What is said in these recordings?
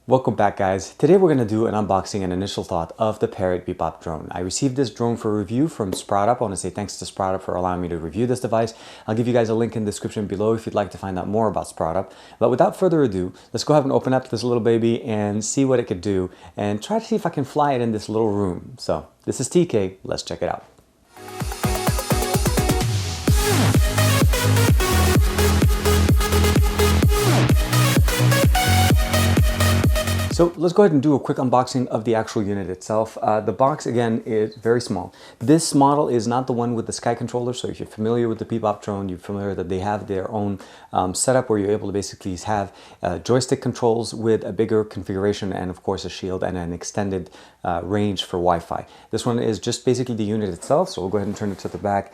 Welcome back, guys. Today we're going to do an unboxing and initial thought of the Parrot Bebop drone. I received this drone for review from SproutUp. I want to say thanks to SproutUp for allowing me to review this device. I'll give you guys a link in the description below if you'd like to find out more about SproutUp. But without further ado, let's go ahead and open up this little baby and see what it could do and try to see if I can fly it in this little room. So this is TK. Let's check it out. So let's go ahead and do a quick unboxing of the actual unit itself. The box, again, is very small. This model is not the one with the Sky controller, so if you're familiar with the Bebop drone, you're familiar that they have their own setup where you're able to basically have joystick controls with a bigger configuration and, of course, a shield and an extended range for Wi-Fi. This one is just basically the unit itself, so we'll go ahead and turn it to the back.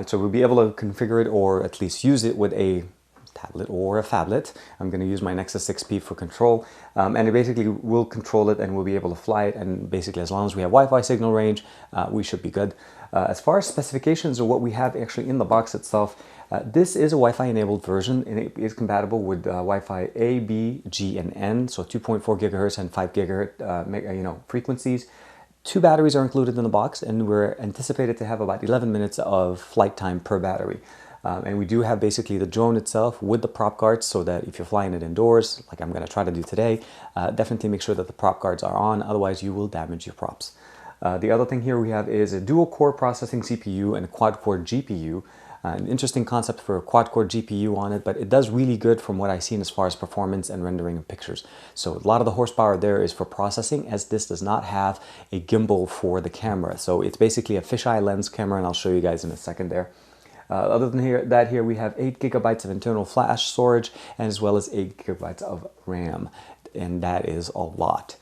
So we'll be able to configure it or at least use it with a tablet or a phablet. I'm going to use my Nexus 6P for control, and it basically will control it and we'll be able to fly it, and basically as long as we have Wi-Fi signal range, we should be good. As far as specifications or what we have actually in the box itself, this is a Wi-Fi enabled version and it is compatible with Wi-Fi A, B, G, and N, so 2.4 gigahertz and 5 gigahertz frequencies. 2 batteries are included in the box, and we're anticipated to have about 11 minutes of flight time per battery. And we do have basically the drone itself with the prop guards, so that if you're flying it indoors, like I'm going to try to do today, definitely make sure that the prop guards are on, otherwise you will damage your props. The other thing here we have is a dual core processing CPU and a quad core GPU. An interesting concept for a quad core GPU on it, but it does really good from what I've seen as far as performance and rendering of pictures. So a lot of the horsepower there is for processing, as this does not have a gimbal for the camera. So it's basically a fisheye lens camera, and I'll show you guys in a second there. Other than that, here we have 8 gigabytes of internal flash storage, and as well as 8 gigabytes of RAM, and that is a lot.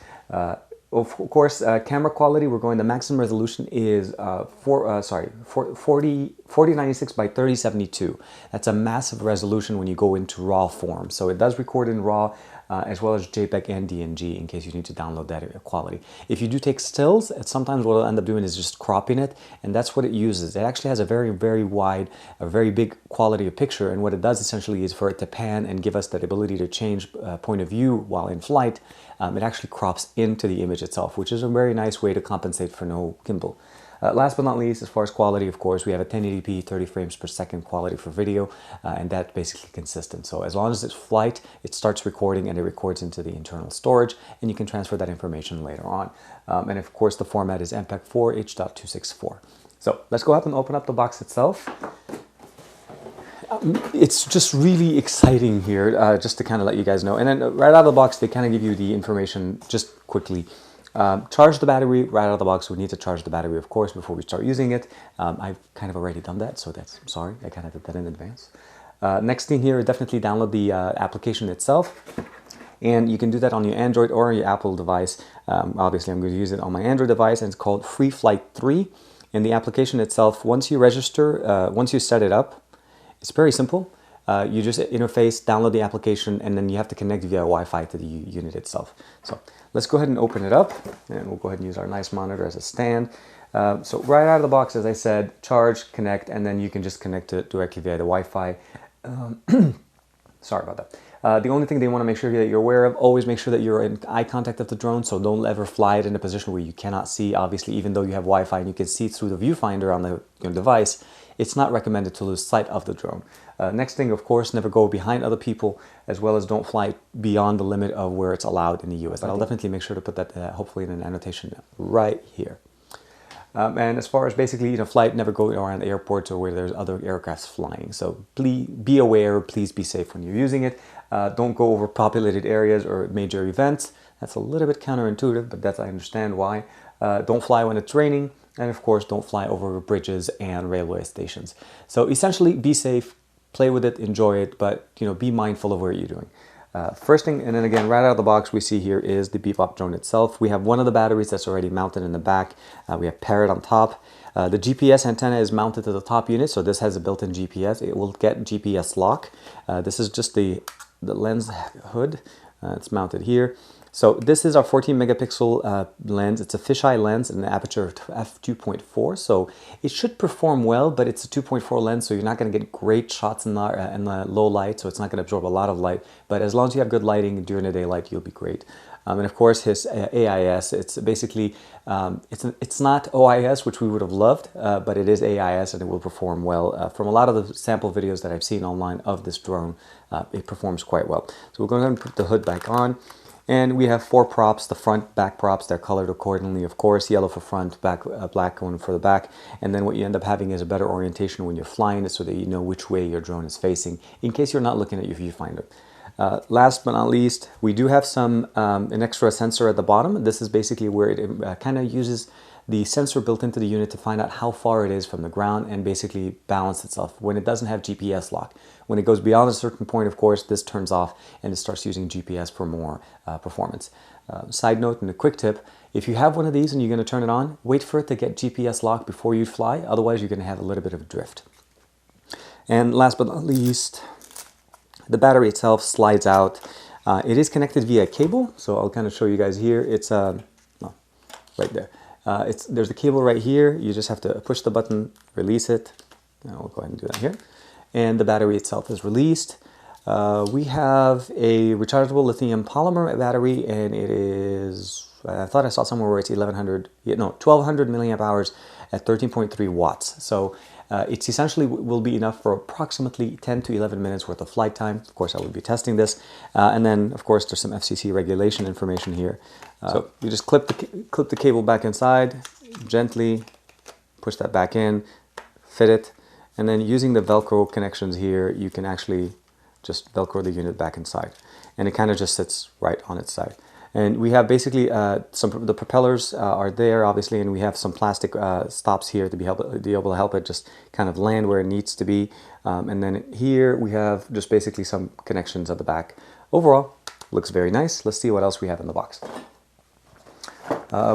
Of course, camera quality, we're going, the maximum resolution is 4096 by 3072. That's a massive resolution when you go into RAW form. So it does record in RAW, as well as JPEG and DNG in case you need to download that quality. If you do take stills, sometimes what I'll end up doing is just cropping it, and that's what it uses. It actually has a very, very wide, a very big quality of picture, and what it does essentially is for it to pan and give us that ability to change point of view while in flight. It actually crops into the image itself, which is a very nice way to compensate for no gimbal. Last but not least, as far as quality, of course, we have a 1080p 30 frames per second quality for video, and that's basically consistent. So as long as it's flight, it starts recording and it records into the internal storage, and you can transfer that information later on. And of course, the format is MPEG-4 H.264. So let's go ahead and open up the box itself. It's just really exciting here, just to kind of let you guys know. And then right out of the box, they kind of give you the information just quickly. Charge the battery right out of the box. We need to charge the battery, of course, before we start using it. I've kind of already done that, so I'm sorry, I kind of did that in advance. Next thing here, definitely download the application itself. And you can do that on your Android or your Apple device. Obviously, I'm going to use it on my Android device, and it's called Free Flight 3. And the application itself, once you register, once you set it up, it's very simple. You just interface, download the application, and then you have to connect via Wi-Fi to the unit itself. So let's go ahead and open it up, and we'll go ahead and use our nice monitor as a stand. So right out of the box, as I said, charge, connect, and then you can just connect it directly via the Wi-Fi. Sorry about that. The only thing they want to make sure that you're aware of, always make sure that you're in eye contact of the drone, so don't ever fly it in a position where you cannot see. Obviously, even though you have Wi-Fi and you can see through the viewfinder on the device, it's not recommended to lose sight of the drone. Next thing, of course, never go behind other people, as well as don't fly beyond the limit of where it's allowed in the US. I'll definitely make sure to put that hopefully in an annotation right here. And as far as basically, flight, never go around airports or where there's other aircrafts flying. So please be aware, please be safe when you're using it. Don't go over populated areas or major events. That's a little bit counterintuitive, but I understand why. Don't fly when it's raining. And of course, don't fly over bridges and railway stations. So essentially, be safe, play with it, enjoy it, but be mindful of what you're doing. First thing, and then again, right out of the box, we see here is the Bebop drone itself. We have one of the batteries that's already mounted in the back. We have Parrot on top. The GPS antenna is mounted to the top unit, so this has a built-in GPS. It will get GPS lock. This is just the lens hood. It's mounted here. So this is our 14 megapixel lens. It's a fisheye lens and an aperture of f2.4. So it should perform well, but it's a 2.4 lens, so you're not going to get great shots in the low light. So it's not going to absorb a lot of light. But as long as you have good lighting during the daylight, you'll be great. And of course his AIS, it's basically, it's not OIS, which we would have loved, but it is AIS and it will perform well. From a lot of the sample videos that I've seen online of this drone, it performs quite well. So we're going to put the hood back on. And we have 4 props, the front, back props. They're colored accordingly, of course, yellow for front, back, black going for the back. And then what you end up having is a better orientation when you're flying it so that you know which way your drone is facing in case you're not looking at your viewfinder. Last but not least, we do have an extra sensor at the bottom. This is basically where it kind of uses the sensor built into the unit to find out how far it is from the ground and basically balance itself when it doesn't have GPS lock. When it goes beyond a certain point, of course, this turns off and it starts using GPS for more performance. Side note and a quick tip, if you have one of these and you're going to turn it on, wait for it to get GPS lock before you fly, otherwise you're going to have a little bit of a drift. And last but not least, the battery itself slides out. It is connected via cable, so I'll kind of show you guys here. It's right there. There's the cable right here. You just have to push the button, release it. I'll go ahead and do that here. And the battery itself is released. We have a rechargeable lithium polymer battery, and it is, I thought I saw somewhere where it's 1200 milliamp hours at 13.3 watts. So it's essentially will be enough for approximately 10 to 11 minutes worth of flight time. Of course, I will be testing this. And then, of course, there's some FCC regulation information here. So you just clip the cable back inside, gently push that back in, fit it, and then using the Velcro connections here, you can actually just Velcro the unit back inside. And it kind of just sits right on its side. And we have basically the propellers are there, obviously, and we have some plastic stops here to be able to help it just kind of land where it needs to be. And then here we have just basically some connections at the back. Overall, looks very nice. Let's see what else we have in the box.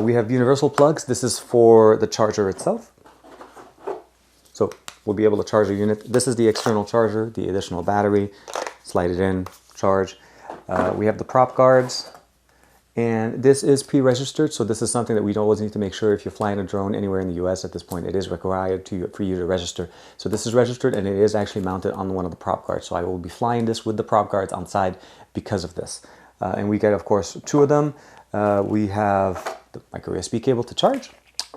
We have universal plugs. This is for the charger itself. So we'll be able to charge a unit. This is the external charger, the additional battery. Slide it in, charge. We have the prop guards. And this is pre-registered, so this is something that we always need to make sure if you're flying a drone anywhere in the US at this point, it is required for you to register. So this is registered and it is actually mounted on one of the prop guards. So I will be flying this with the prop guards on side because of this. And we get, of course, 2 of them. We have the micro USB cable to charge,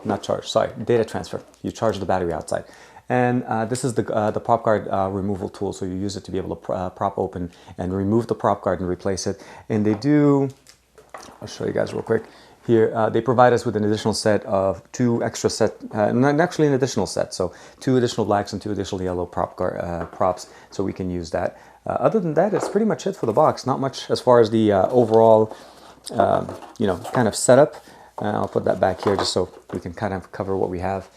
data transfer. You charge the battery outside. And this is the prop guard removal tool. So you use it to be able to prop open and remove the prop guard and replace it. And they do, I'll show you guys real quick. Here, they provide us with an additional set of 2 extra set, actually an additional set. So 2 additional blacks and 2 additional yellow props, so we can use that. Other than that, it's pretty much it for the box. Not much as far as the overall, kind of setup. I'll put that back here just so we can kind of cover what we have.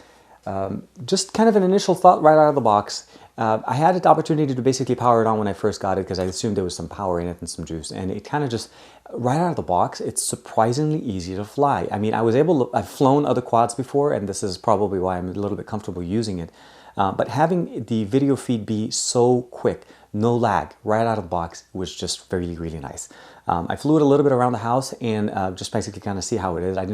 Just kind of an initial thought right out of the box. I had the opportunity to basically power it on when I first got it because I assumed there was some power in it and some juice, and it kind of just, right out of the box, it's surprisingly easy to fly. I mean, I've flown other quads before, and this is probably why I'm a little bit comfortable using it. But having the video feed be so quick, no lag, right out of the box was just really, really nice. I flew it a little bit around the house and just basically kind of see how it is. I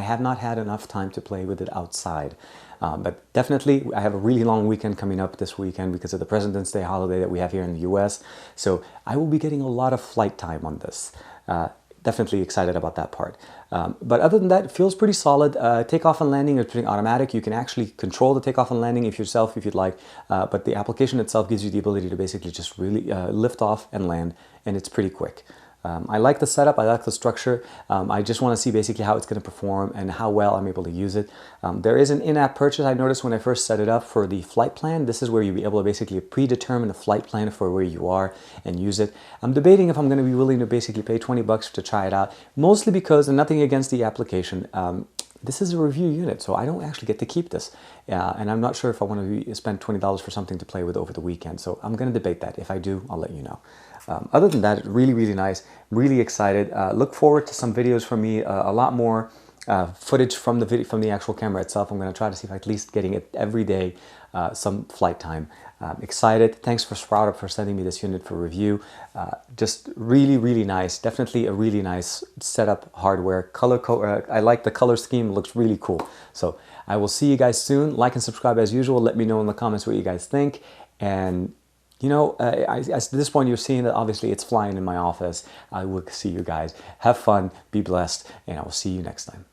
have not had enough time to play with it outside. But definitely, I have a really long weekend coming up this weekend because of the President's Day holiday that we have here in the US. So I will be getting a lot of flight time on this. Definitely excited about that part. But other than that, it feels pretty solid. Takeoff and landing is pretty automatic. You can actually control the takeoff and landing if you'd like. But the application itself gives you the ability to basically just really lift off and land, and it's pretty quick. I like the setup, I like the structure. I just want to see basically how it's going to perform and how well I'm able to use it. There is an in-app purchase I noticed when I first set it up for the flight plan. This is where you'll be able to basically predetermine a flight plan for where you are and use it. I'm debating if I'm going to be willing to basically pay 20 bucks to try it out, mostly because, and nothing against the application, this is a review unit, so I don't actually get to keep this. And I'm not sure if I want to spend $20 for something to play with over the weekend, so I'm going to debate that. If I do, I'll let you know. Other than that, really, really nice, really excited. Look forward to some videos from me, a lot more footage from the actual camera itself. I'm going to try to see if I at least getting it every day, some flight time. Excited. Thanks for SproutUp for sending me this unit for review. Just really, really nice. Definitely a really nice setup hardware. I like the color scheme. It looks really cool. So I will see you guys soon. Like and subscribe as usual. Let me know in the comments what you guys think. And You know, at this point, you're seeing that obviously it's flying in my office. I will see you guys. Have fun, be blessed, and I will see you next time.